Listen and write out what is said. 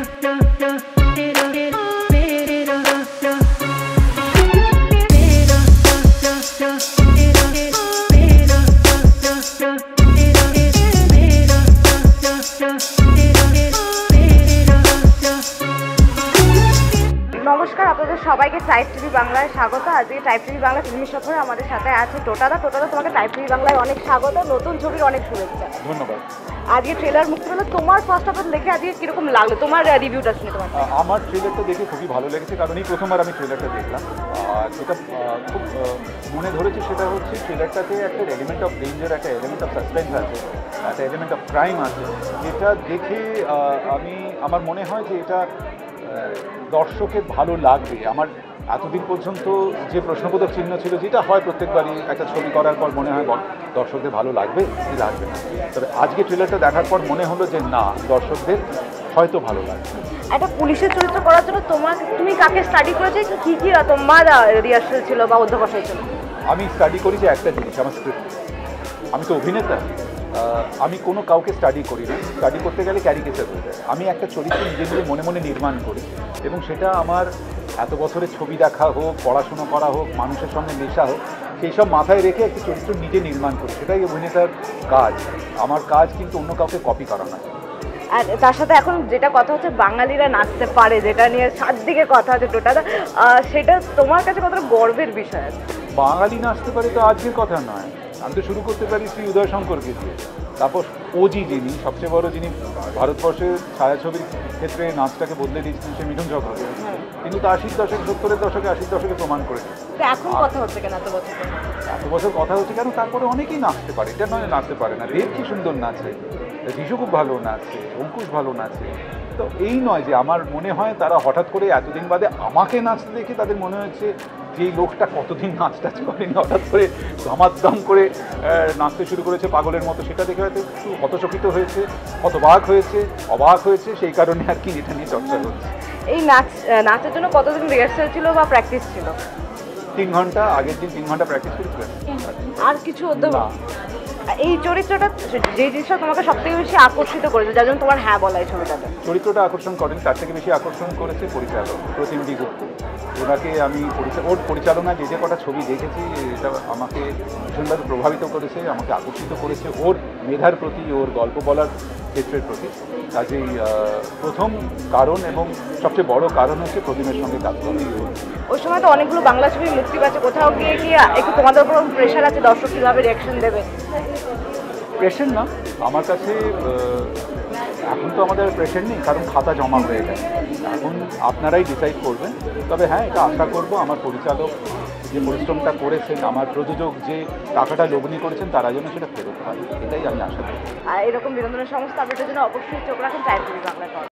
নমস্কার, আপনাদের সবাইকে টাইপ টিভি বাংলায় স্বাগত। আজকে টাইপ টিভি বাংলা ফিল্মি সফরে আমাদের সাথে আছে টোটাদা। তোমাকে টাইপ টিভি বাংলায় অনেক স্বাগত, নতুন ছবির অনেক শুভেচ্ছা। ধন্যবাদ। আজকে ট্রেলার মুক্তি হলো, তোমার ফার্স্ট হাফ দেখে আজকে কিরকম লাগলো, তোমার রিভিউটা শুনে তোমার? আমার ট্রেলারটা দেখে খুবই ভালো লেগেছে, কারণ এই প্রথমবার আমি ট্রেলারটা দেখলাম। আর যেটা খুব মনে ধরেছে সেটা হচ্ছে ট্রেলারটাতে একটা এলিমেন্ট অফ ডেঞ্জার, একটা এলিমেন্ট অফ সাসপেন্স আছে, একটা এলিমেন্ট অফ ক্রাইম আছে, যেটা দেখে আমার মনে হয় যে এটা দর্শকের ভালো লাগবে। আমার এতদিন পর্যন্ত যে প্রশ্নবোধক চিহ্ন ছিল, যেটা হয় প্রত্যেকবারই একটা ছবি করার পর মনে হয় দর্শকদের ভালো লাগবে কি লাগবে না, তবে আজকে ট্রেলারটা দেখার পর মনে হলো যে না, দর্শকদের হয়তো ভালো লাগবে। একটা পুলিশের চরিত্র করার জন্য তুমি কাকে স্টাডি করেছো, কি কি তোমার রিহার্সাল ছিল বা অধ্যবসায় ছিল? আমি স্টাডি করি যে একটা জিনিস, আমার স্ক্রিপ্ট। আমি তো অভিনেতা, আমি কোনো কাউকে স্টাডি করি না। স্টাডি করতে গেলে ক্যারিকেচার হয়ে যায়। আমি একটা চরিত্র নিজে নিজে মনে মনে নির্মাণ করি, এবং সেটা আমার এত বছরের ছবি দেখা হোক, পড়াশুনো করা হোক, মানুষের সঙ্গে মেশা হোক, সেই সব মাথায় রেখে একটা চরিত্র নিজে নির্মাণ করি। সেটাই অভিনেতার কাজ। আমার কাজ কিন্তু অন্য কাউকে কপি করা না। আর তার সাথে এখন যেটা কথা হচ্ছে, বাঙালিরা নাচতে পারে, যেটা নিয়ে চারদিকে কথা হচ্ছে টোটাদা, সেটা তোমার কাছে কতটা গর্বের বিষয় আছে? বাঙালি নাচতে পারে তো আজকের কথা নয়। আমি তো শুরু করতে পারি শ্রী উদয় শঙ্করকে দিয়ে। তারপর ওজি, যিনি সবচেয়ে বড়, যিনি ভারতবর্ষের ছায়াছবির ক্ষেত্রে নাচটাকে বদলে দিয়েছিলেন, সে মিঠুন চক্রবর্তী। কিন্তু তা 80 দশকে, 70-এর দশকে, 80-র দশকে প্রমাণ করেছে। এখন কথা হচ্ছে কেন এত বছর? এত বছর কথা হচ্ছে কেন? তারপরে অনেকেই নাচতে পারে, এটা নয় নাচতে পারে না। দেব কি সুন্দর নাচে, যিশু খুব ভালো নাচে, অঙ্কুশ ভালো নাচে। তো এই নয় যে আমার মনে হয় তারা হঠাৎ করে এতদিন বাদে আমাকে নাচতে দেখে তাদের মনে হয়েছে যে এই লোকটা কতদিন নাচ টাচ করেনি, হঠাৎ করে ধমাদ্দাম করে নাচতে শুরু করেছে পাগলের মতো। সেটা দেখে হয়তো একটু হতচকিত হয়েছে, অবাক হয়েছে, সেই কারণে আর কি এটা নিয়ে চর্চা হচ্ছে। এই নাচের জন্য কতদিন রিহার্সাল ছিল বা প্র্যাকটিস ছিল? 3 ঘন্টা, আগের দিন 3 ঘন্টা প্র্যাকটিস করেছিলেন। আর কিছু এই চরিত্রটা, যে জিনিসটা তোমাকে সব থেকে বেশি আকর্ষিত করেছে, যার জন্য তোমার হ্যাঁ বলা এই ছবিটাতে? চরিত্রটা আকর্ষণ করেন, তার থেকে বেশি আকর্ষণ করেছে পরিচালক প্রতিম গুপ্ত। ওনাকে আমি ওর পরিচালনা যে কটা ছবি দেখেছি, এটা আমাকে ভীষণভাবে প্রভাবিত করেছে, আমাকে আকর্ষিত করেছে ওর মেধার প্রতি, ওর গল্প বলার ক্ষেত্রের প্রতি। কাজেই প্রথম কারণ এবং সবচেয়ে বড় কারণ হচ্ছে প্রতিমের সঙ্গে কাজ করা। ওই সময় তো অনেকগুলো বাংলা ছবি মুক্তি পাচ্ছে, কোথাও গিয়ে কি একটু তোমাদের উপর প্রেশার আছে, দর্শক কীভাবে রিয়াকশন দেবে? প্রেশার না, আমার কাছে এখন তো আমাদের প্রেশার নেই, কারণ খাতা জমা হয়ে গেছে। এখন আপনারাই ডিসাইড করবেন। তবে হ্যাঁ, এটা আশা করব আমার পরিচালক যে পরিশ্রমটা করেছেন, আমার প্রযোজক যে টাকাটা লগ্নি করেছেন, তারা যেন সেটা ফেরত পায়, এটাই আমি আশা করি। আর এরকম বিনোদনের সমস্ত আপডেটের জন্য অবশ্যই চোখ রাখুন টাইপ টিভি বাংলা।